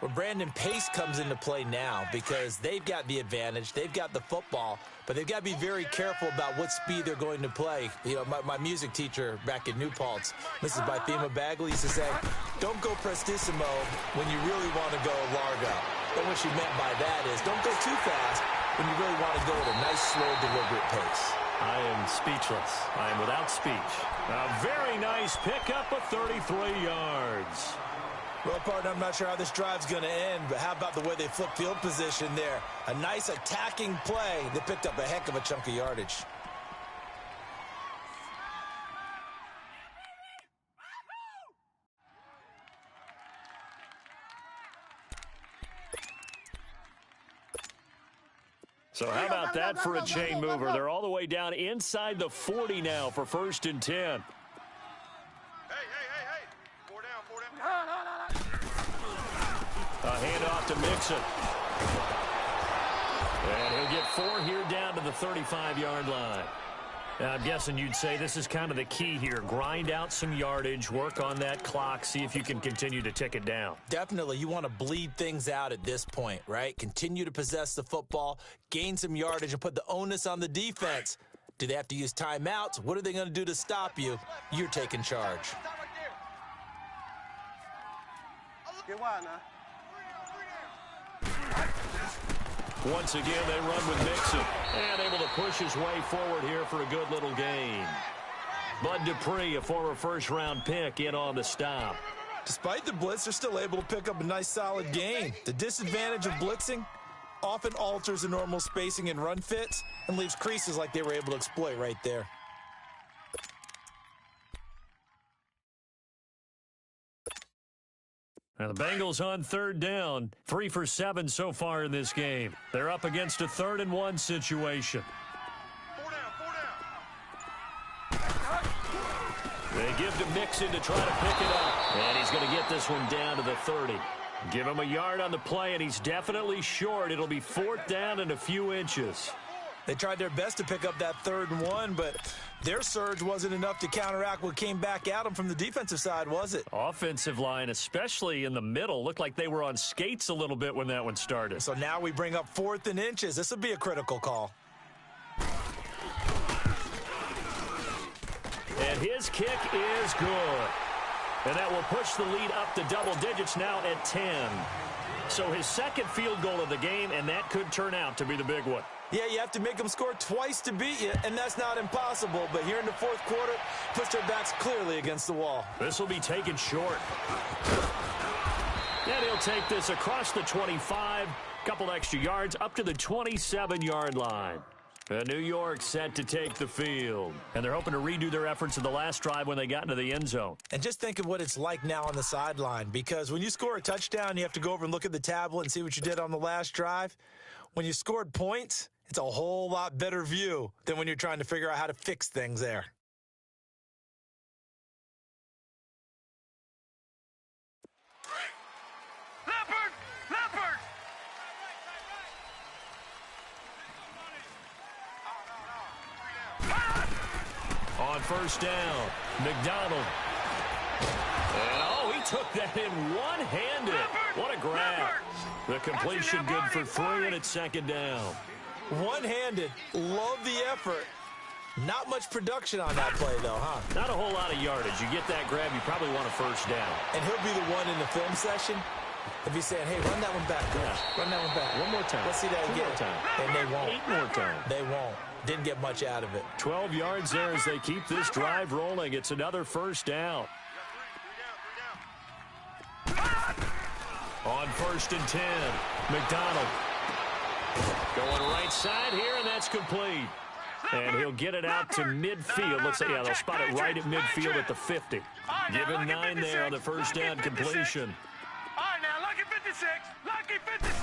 Well, Brandon, pace comes into play now because they've got the advantage. They've got the football, but they've got to be very careful about what speed they're going to play. You know, my music teacher back in New Paltz, Mrs. Bythema Bagley, used to say, don't go prestissimo when you really want to go largo. And what she meant by that is don't go too fast when you really want to go at a nice, slow, deliberate pace.
I am speechless. I am without speech. A very nice pickup of 33 yards.
Well, partner, I'm not sure how this drive's going to end, but how about the way they flip field position there? A nice attacking play that picked up a heck of a chunk of yardage.
So how about that for a chain mover? They're all the way down inside the 40 now for 1st and 10.
Hey. 4 down.
A handoff to Mixon. And he'll get 4 here down to the 35-yard line. Now, I'm guessing you'd say this is kind of the key here. Grind out some yardage, work on that clock, see if you can continue to tick it down.
Definitely. You want to bleed things out at this point, right? Continue to possess the football, gain some yardage, and put the onus on the defense. Do they have to use timeouts? What are they going to do to stop you? You're taking charge.
Get wide now.
Once again, they run with Mixon. And able to push his way forward here for a good little gain. Bud Dupree, a former first-round pick, in on the stop.
Despite the blitz, they're still able to pick up a nice, solid gain. The disadvantage of blitzing often alters the normal spacing and run fits and leaves creases like they were able to exploit right there.
Now the Bengals on 3rd down. 3 for 7 so far in this game. They're up against a 3rd and 1 situation.
4 down.
They give to Mixon to try to pick it up. And he's going to get this one down to the 30. Give him a yard on the play, and he's definitely short. It'll be 4th down and a few inches.
They tried their best to pick up that 3rd and 1, but their surge wasn't enough to counteract what came back at them from the defensive side, was it?
Offensive line, especially in the middle, looked like they were on skates a little bit when that one started.
So now we bring up 4th and inches. This will be a critical call.
And his kick is good. And that will push the lead up to double digits now at 10. So his 2nd field goal of the game, and that could turn out to be the big one.
Yeah, you have to make them score twice to beat you, and that's not impossible. But here in the 4th quarter, puts their backs clearly against the wall.
This will be taken short. And he'll take this across the 25, couple extra yards, up to the 27-yard line. New York set to take the field. And they're hoping to redo their efforts in the last drive when they got into the end zone.
And just think of what it's like now on the sideline, because when you score a touchdown, you have to go over and look at the tablet and see what you did on the last drive. When you scored points, it's a whole lot better view than when you're trying to figure out how to fix things there.
Leopard!
On 1st down, McDonald. And, he took that in one-handed. What a grab. The completion good for 3, and it's 2nd down.
One-handed. Love the effort. Not much production on that play, though, huh?
Not a whole lot of yardage. You get that grab, you probably want a 1st down.
And he'll be the one in the film session if he's saying, hey, run that one back, coach.
Yeah.
Run that one back.
One more time.
Let's see that again.
2 more time.
And they won't.
8 more times.
They won't. Didn't get much out of it.
12 yards there as they keep this drive rolling. It's another 1st down. On 1st and 10, McDonald. Going right side here, and that's complete. And he'll get it out to midfield. Looks like, they'll spot it right at midfield at the 50. Given 9 there on the 1st down completion.
All right, now, lucky 56. Lucky 56.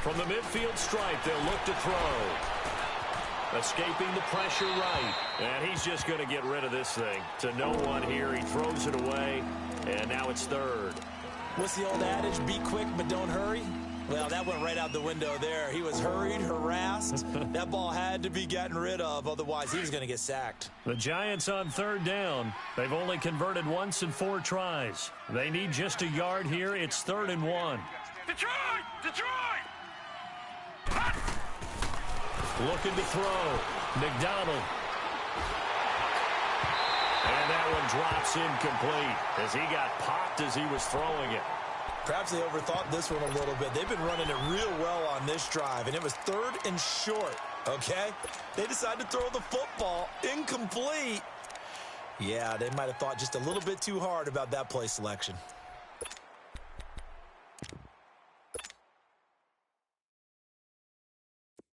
From the midfield stripe, they'll look to throw. Escaping the pressure right. And he's just going to get rid of this thing. To no one here. He throws it away. And now it's 3rd.
What's the old adage? Be quick, but don't hurry. Well, that went right out the window there. He was hurried, harassed. That ball had to be gotten rid of, otherwise he was going to get sacked.
The Giants on third down. They've only converted once in 4 tries. They need just a yard here. It's 3rd and 1.
Detroit! Detroit!
Looking to throw. McDonald. And that one drops incomplete as he got popped as he was throwing it.
Perhaps they overthought this one a little bit. They've been running it real well on this drive, and it was 3rd and short, okay? They decided to throw the football incomplete. Yeah, they might have thought just a little bit too hard about that play selection.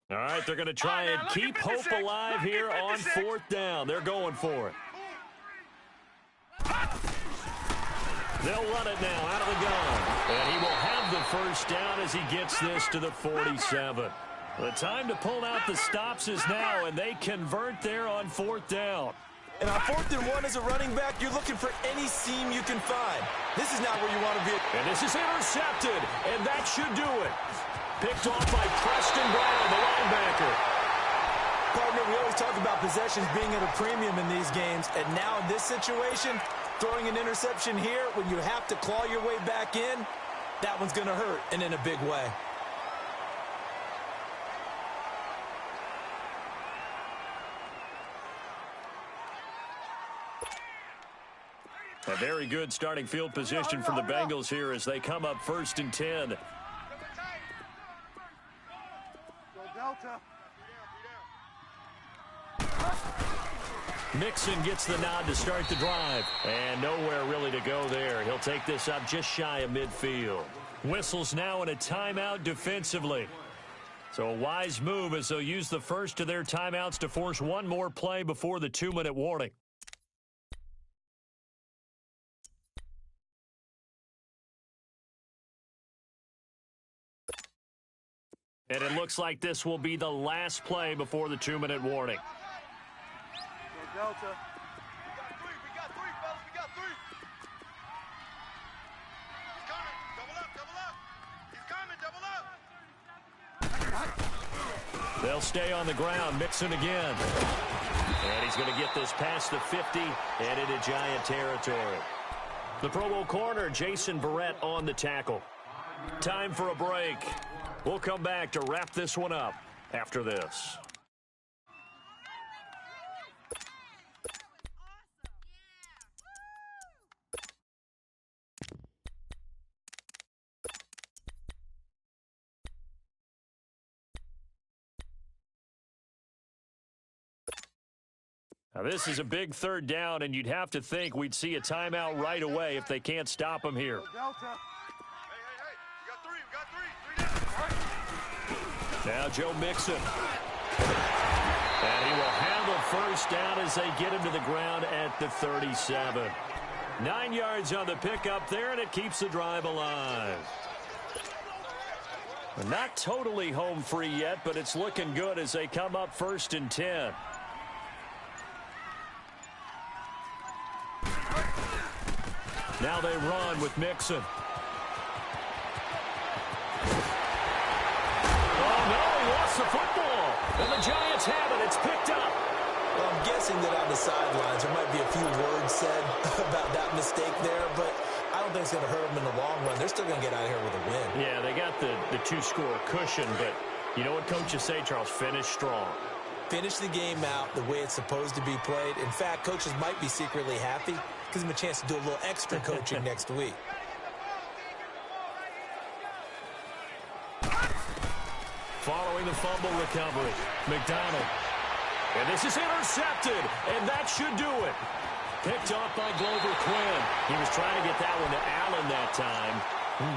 All right, they're going to try and keep hope alive here on 4th down. They're going for it. They'll run it now out of the gun. And he will have the first down as he gets this to the 47. The time to pull out the stops is now, and they convert there on 4th down.
And on 4th and 1 as a running back, you're looking for any seam you can find. This is not where you want to be.
And this is intercepted, and that should do it. Picked off by Preston Brown, the linebacker.
Partner, we always talk about possessions being at a premium in these games, and now in this situation, throwing an interception here when you have to claw your way back in, that one's going to hurt, and in a big way.
A very good starting field position for the Bengals here as they come up 1st and 10.
Go Delta.
Mixon gets the nod to start the drive. And nowhere really to go there. He'll take this up just shy of midfield. Whistles now in a timeout defensively. So a wise move as they'll use the first of their timeouts to force one more play before the 2-minute warning. And it looks like this will be the last play before the 2-minute warning.
Go Delta.
We got three, fellas. We got three. He's coming. Double up. He's coming. Double up.
They'll stay on the ground. Mixon again. And he's going to get this past the 50 and into Giant territory. The Pro Bowl corner, Jason Barrett, on the tackle. Time for a break. We'll come back to wrap this one up after this. Now, this is a big 3rd down, and you'd have to think we'd see a timeout right away if they can't stop him here.
Go Delta.
Hey. We got three.
Now Joe Mixon. And he will handle first down as they get him to the ground at the 37. 9 yards on the pickup there, and it keeps the drive alive. Not totally home free yet, but it's looking good as they come up 1st and 10. Now they run with Mixon. The football, and the Giants have it. It's picked up.
Well, I'm guessing that on the sidelines there might be a few words said about that mistake there, but I don't think it's going to hurt them in the long run. They're still going to get out of here with a win.
Yeah, they got the 2-score cushion, but you know what coaches say, Charles? Finish strong.
Finish the game out the way it's supposed to be played. In fact, coaches might be secretly happy. Gives them a chance to do a little extra coaching next week.
Following the fumble recovery, McDonald. And this is intercepted, and that should do it. Picked off by Glover Quinn. He was trying to get that one to Allen that time.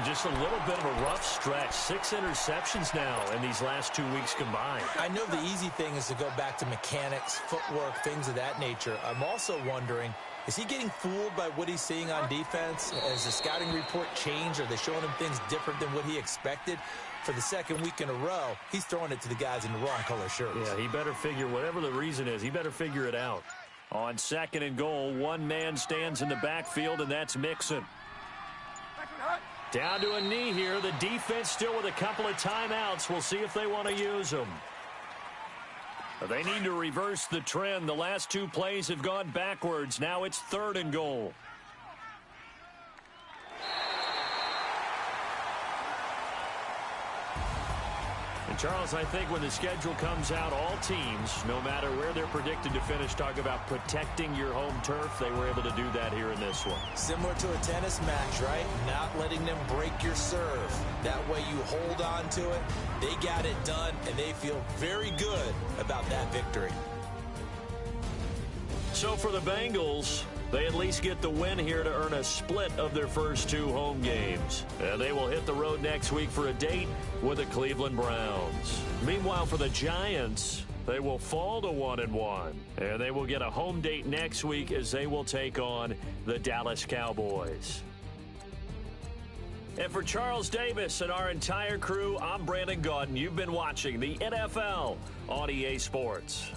Just a little bit of a rough stretch. 6 interceptions now in these last 2 weeks combined.
I know the easy thing is to go back to mechanics, footwork, things of that nature. I'm also wondering, is he getting fooled by what he's seeing on defense? Has the scouting report changed? Are they showing him things different than what he expected? For the 2nd week in a row, he's throwing it to the guys in the wrong color shirts.
Yeah, he better figure, whatever the reason is, he better figure it out. On 2nd and goal, one man stands in the backfield, and that's Mixon. Down to a knee here. The defense still with a couple of timeouts. We'll see if they want to use them. They need to reverse the trend. The last two plays have gone backwards. Now it's 3rd and goal. And Charles, I think when the schedule comes out, all teams, no matter where they're predicted to finish, talk about protecting your home turf. They were able to do that here in this one.
Similar to a tennis match, right? Not letting them break your serve. That way you hold on to it. They got it done, and they feel very good about that victory.
So for the Bengals, they at least get the win here to earn a split of their first 2 home games. And they will hit the road next week for a date with the Cleveland Browns. Meanwhile, for the Giants, they will fall to 1-1. And they will get a home date next week as they will take on the Dallas Cowboys. And for Charles Davis and our entire crew, I'm Brandon Gaudin. You've been watching the NFL on EA Sports.